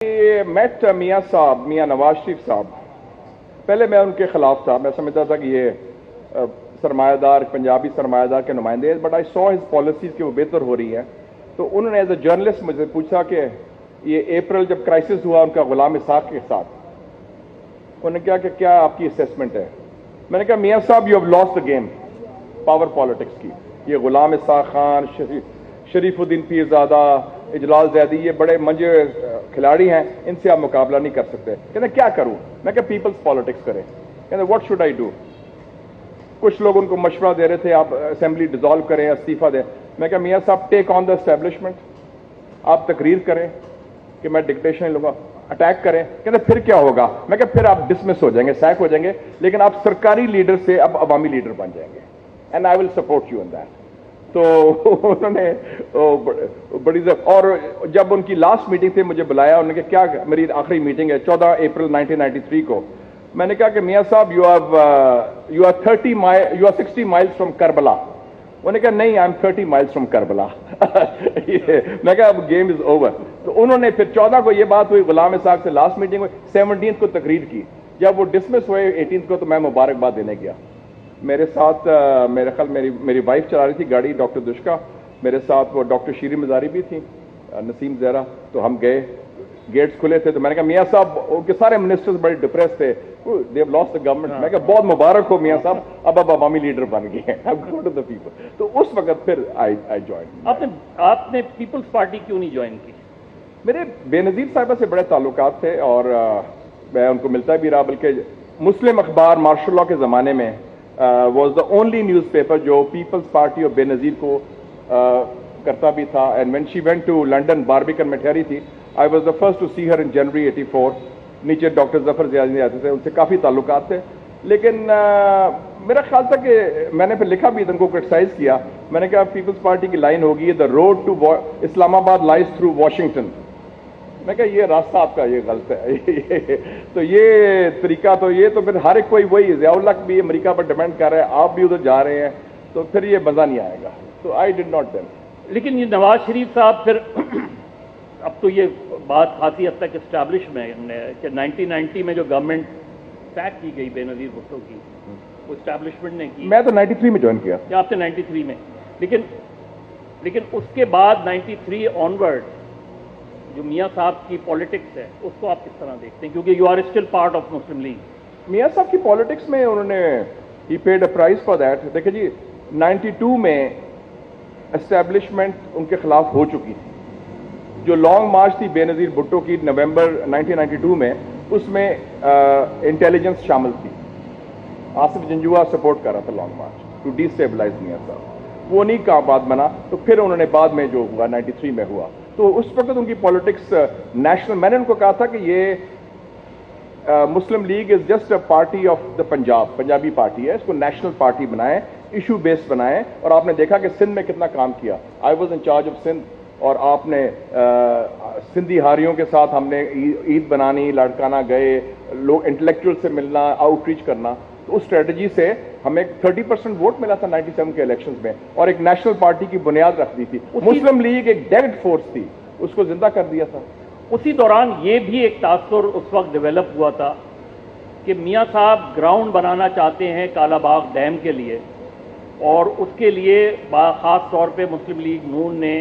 met Mia Saab, Mia Nawaz Sharif साहब. पहले मैं उनके खिलाफ था, मैं समझता था कि ये सरमायादार पंजाबी सरमायादार के नुमाइंदे, but I saw his policies कि वो बेहतर हो रही हैं. तो उन्होंने एज ए जर्नलिस्ट मुझे पूछा कि ये अप्रैल जब क्राइसिस हुआ उनका गुलाम इसाक के साथ, उन्होंने कहा कि क्या आपकी असेसमेंट है. मैंने कहा मियाँ साहब you have lost the game power politics की. ये गुलाम इसाक खान, शरीफुद्दीन पीरजादा, इजलाल जैदी, ये बड़े मंजे खिलाड़ी हैं, इनसे आप मुकाबला नहीं कर सकते. कहते क्या करूं. मैं कहा पीपल्स पॉलिटिक्स करें. कहते व्हाट शुड आई डू. कुछ लोग उनको मशवरा दे रहे थे आप असेंबली डिसॉल्व करें, इस्तीफा दें. मैं कहा मियाँ साहब टेक ऑन द एस्टेब्लिशमेंट, आप तकरीर करें कि मैं डिक्टेशन लूंगा, अटैक करें. कहते फिर क्या होगा. मैं कहा फिर आप डिसमिस हो जाएंगे, सैक हो जाएंगे, लेकिन आप सरकारी लीडर से अब अवामी लीडर बन जाएंगे, and I will support you in that. तो उन्होंने बड़ी और जब उनकी लास्ट मीटिंग थी मुझे बुलाया, उन्होंने कहा क्या मेरी आखिरी मीटिंग है 14 अप्रैल 1993 को. मैंने कहा कि मियाँ साहब you are 60 miles from Karbala. उन्होंने कहा नहीं I am 30 miles from Karbala. मैं कहा अब गेम इज ओवर. तो उन्होंने फिर 14 को ये बात हुई, गुलाम इसाक से लास्ट मीटिंग हुई, 17 को तकरीर की. जब वो डिसमिस हुए 18 को, तो मैं मुबारकबाद देने गया. मेरे साथ मेरे ख्याल मेरी वाइफ चला रही थी गाड़ी, डॉक्टर दुष्का, मेरे साथ वो डॉक्टर शीरी मजारी भी थी, नसीम जहरा. तो हम गए, गेट्स खुले थे. तो मैंने कहा मियाँ साहब, उनके सारे मिनिस्टर्स बड़े डिप्रेस थे, they have lost the government. मैं कहा बहुत मुबारक हो मियाँ साहब, अब अवामी लीडर बन गए हैं, अब गो टू द पीपल. तो उस वक्त फिर आई ज्वाइन. आपने पीपल्स पार्टी क्यों नहीं ज्वाइन की. मेरे बेनजीर साहिबा से बड़े ताल्लुकात थे और मैं उनको मिलता भी रहा. बल्कि मुस्लिम अखबार मार्शल लॉ के ज़माने में was the only newspaper जो People's Party और बेनज़ीर को करता भी था. And when she went to London, बारबिकन में ठहरी थी, I was the first to see her in January 84. नीचे डॉक्टर जफर ज़ियादी आते थे, उनसे काफ़ी ताल्लुकात थे. लेकिन मेरा ख्याल था कि मैंने फिर लिखा भी, उनको क्रिटिसाइज किया. मैंने कहा पीपल्स पार्टी की लाइन होगी the road to Islamabad lies through Washington. मैं कहा ये रास्ता आपका ये गलत है. तो ये तरीका, तो ये तो फिर हर एक कोई वही, ज़ियाउल हक भी अमेरिका पर डिपेंड कर रहा है, आप भी उधर जा रहे हैं, तो फिर ये मज़ा नहीं आएगा. तो आई डिड नॉट देन. लेकिन ये नवाज शरीफ साहब फिर अब तो ये बात खासी हद तक इस्टेब्लिश में कि 1990 में जो गवर्नमेंट सैक की गई बेनज़ीर भुट्टो की, वो इस्टेब्लिशमेंट ने की. मैं तो 93 में ज्वाइन किया. आपसे 93 में. लेकिन उसके बाद 93 ऑनवर्ड जो मियाँ साहब की पॉलिटिक्स है, उसको आप किस तरह देखते हैं, क्योंकि you are still part of Muslim League. Mian sahab की पॉलिटिक्स में उन्होंने ही paid a price for that. देखिए जी 92 में एस्टेब्लिशमेंट उनके खिलाफ हो चुकी थी. जो लॉन्ग मार्च थी बेनज़ीर भुट्टो की नवंबर 1992 में, उसमें इंटेलिजेंस शामिल थी. आसिफ जंजुआ सपोर्ट कर रहा था लॉन्ग मार्च टू डिस्टेबलाइज मियाँ साहब. वो नहीं का बात बना, तो फिर उन्होंने बाद में जो हुआ 93 में हुआ, तो उस वक्त उनकी पॉलिटिक्स नेशनल. मैंने उनको कहा था कि ये Muslim League is just a party of the Punjab, Punjabi party है, इसको नेशनल पार्टी बनाएं, इशू बेस्ड बनाएं. और आपने देखा कि सिंध में कितना काम किया. I was in charge of Sindh, और आपने सिंधी हारियों के साथ हमने ईद बनानी, लड़काना गए, लोग इंटेलेक्चुअल से मिलना, आउटरीच करना. तो उस स्ट्रेटजी से हमें 30% वोट मिला था 97 के इलेक्शंस में, और एक नेशनल पार्टी की बुनियाद रख दी थी. मुस्लिम लीग एक डेड फोर्स थी, उसको जिंदा कर दिया था. उसी दौरान ये भी एक तासुर उस वक्त डेवलप हुआ था कि मियाँ साहब ग्राउंड बनाना चाहते हैं कालाबाग डैम के लिए, और उसके लिए ख़ास तौर पे मुस्लिम लीग नून ने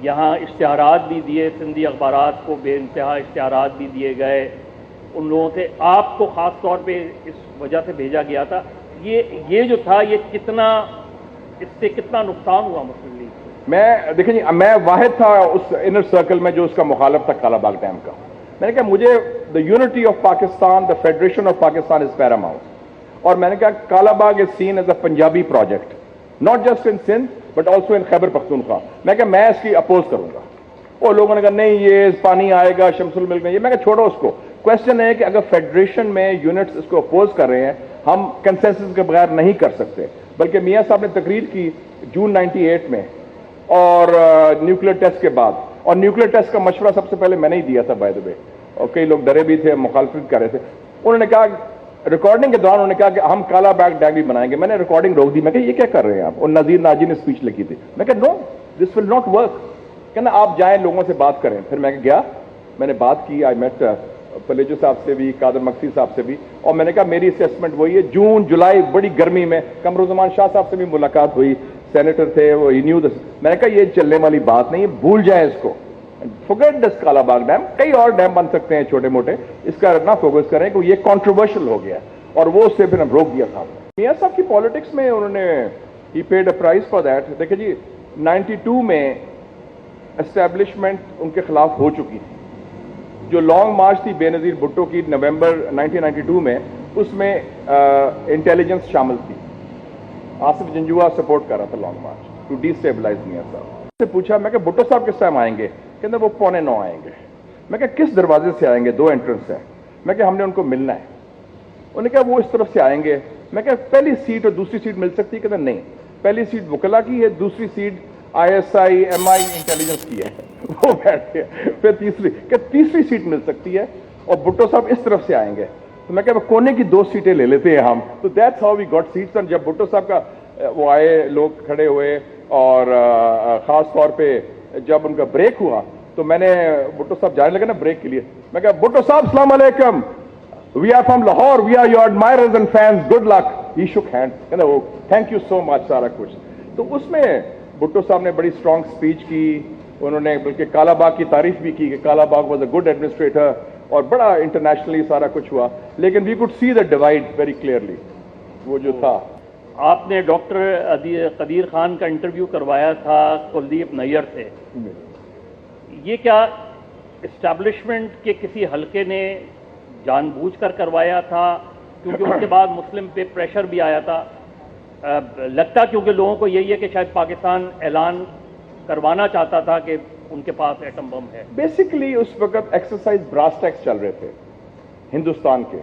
यहाँ इश्तिहारात भी दिए, सिंधी अखबारात को बेइंतहा इश्तिहारात भी दिए गए उन लोगों से. आपको ख़ास तौर पे इस वजह से भेजा गया था. ये जो था, ये कितना, इससे कितना नुकसान हुआ मुस्लिम लीग को. मैं देखिए जी, मैं वाहिद था उस इनर सर्कल में जो उसका मुखालफ था कालाबाग डैम का. मैंने कहा मुझे the unity of Pakistan, the federation of Pakistan is paramount. और मैंने कहा Kalabagh is seen as a Punjabi project, not just in Sindh but also in Khyber Pakhtunkhwa. मैं कहा मैं इसकी अपोज करूंगा. और लोगों ने कहा नहीं ये पानी आएगा शमसुल मिल्क में, ये. मैं कहा छोड़ो उसको. क्वेश्चन है कि अगर फेडरेशन में यूनिट्स इसको अपोज कर रहे हैं, हम कंसेंसस के बगैर नहीं कर सकते. बल्कि मियाँ साहब ने तकरीर की जून 98 में, और न्यूक्लियर टेस्ट के बाद, और न्यूक्लियर टेस्ट का मशवरा सबसे पहले मैंने ही दिया था बाय द वे, और कई लोग डरे भी थे, मुखालफत कर रहे थे. उन्होंने कहा रिकॉर्डिंग के दौरान उन्होंने कहा कि हम कालाबाग डैम भी बनाएंगे. मैंने रिकॉर्डिंग रोक दी. मैं कहा ये क्या कर रहे हैं आप. और नजीर नाजी ने स्पीच लिखी थी. मैं कहा no this will not work. कहना आप जाएं लोगों से बात करें. फिर मैं गया, میں نے بات کی, آئی میٹ پلیجو صاحب سے بھی, قادر مکسی صاحب سے بھی, اور میں نے کہا میری اسیسمنٹ وہی ہے, جون جولائی بڑی گرمی میں قمرالزمان شاہ صاحب سے بھی ملاقات ہوئی, سینیٹر تھے, وہ نیو میں نے کہا یہ چلنے والی بات نہیں ہے, بھول جائیں اس کو, forget this Kala Bagh dam, کئی اور ڈیم بن سکتے ہیں چھوٹے موٹے, اس کا نہ فوکس کریں کہ یہ کنٹروورشل ہو گیا, اور وہ اس سے پھر ہم روک دیا تھا. میاں صاحب کی پالیٹکس میں انہوں نے ہی paid a price for that. دیکھیں جی 92 میں اسٹیبلشمنٹ ان کے خلاف ہو چکی تھی, جو لانگ مارچ تھی بے نظیر بھٹو کی نومبر 1992 میں, اس میں انٹیلیجنس شامل تھی. آصف جنجوعہ سپورٹ کر رہا تھا long march to destabilise میاں صاحب. سے پوچھا میں کہ بھٹو صاحب کس ٹائم آئیں گے, کہتے وہ 8:45 آئیں گے. میں کہ کس دروازے سے آئیں گے, 2 انٹرنس ہیں. میں کہ ہم نے ان کو ملنا ہے. انہوں نے کہا وہ اس طرف سے آئیں گے. میں کہ پہلی سیٹ اور دوسری سیٹ مل سکتی ہے, کہتے نہیں, پہلی سیٹ وکلا کی ہے, دوسری سیٹ ISI MI انٹیلیجنس کی ہے. وہ بیٹھ گئے. پھر تیسری سیٹ مل سکتی ہے اور بھٹو صاحب اس طرف سے آئیں گے. تو میں کہ کونے کی 2 سیٹیں لے لیتے ہیں ہم. تو that's how we got seats. جب بھٹو صاحب کا وہ آئے, لوگ کھڑے ہوئے, اور خاص طور پہ جب ان کا بریک ہوا تو میں نے, بھٹو صاحب جانے لگے نا بریک کے لیے, میں کہا بھٹو صاحب السلام علیکم, we are from Lahore, we are your admirers and fans, good luck. He shook hand, thank you so much, سارا کچھ. تو اس میں بھٹو صاحب نے بڑی اسٹرانگ اسپیچ کی. انہوں نے بلکہ کالا باغ کی تعریف بھی کی کہ Kala Bagh was a good administrator, اور بڑا انٹرنیشنلی سارا کچھ ہوا. لیکن we could see the divide very clearly, وہ جو تھا. آپ نے ڈاکٹر قدیر خان کا انٹرویو کروایا تھا کلدیپ نیر سے, یہ کیا اسٹیبلشمنٹ کے کسی حلقے نے جان بوجھ کر کروایا تھا, کیونکہ اس کے بعد مسلم پہ پریشر بھی آیا تھا, لگتا کیونکہ لوگوں کو یہی ہے کہ شاید پاکستان اعلان کروانا چاہتا تھا کہ ان کے پاس ایٹم بم ہے. بیسیکلی اس وقت ایکسرسائز براس ٹیکس چل رہے تھے ہندوستان کے,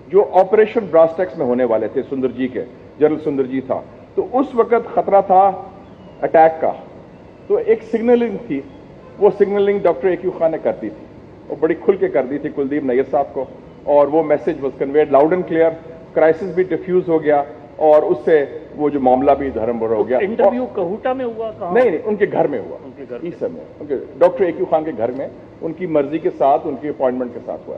جو آپریشن براس ٹیکس میں ہونے والے تھے سندر جی کے, جنرل سندر جی تھا. تو اس وقت خطرہ تھا اٹیک کا, تو ایک سگنلنگ تھی, وہ سگنلنگ ڈاکٹر ایکیو خان نے کرتی تھی, وہ بڑی کھل کے کر دی تھی کلدیپ نیر صاحب کو, اور وہ message was conveyed loud and clear. Crisis بھی ڈیفیوز ہو گیا, اور اس سے وہ جو معاملہ بھی دھرم بھر ہو گیا. انٹرویو کہوٹا میں ہوا, کہاں؟ نہیں, ان کے گھر میں ہوا, عیسیٰ میں, ڈاکٹر ایکیو خان کے گھر میں, ان کی مرضی کے ساتھ, ان کی اپوائنٹمنٹ کے ساتھ ہوا.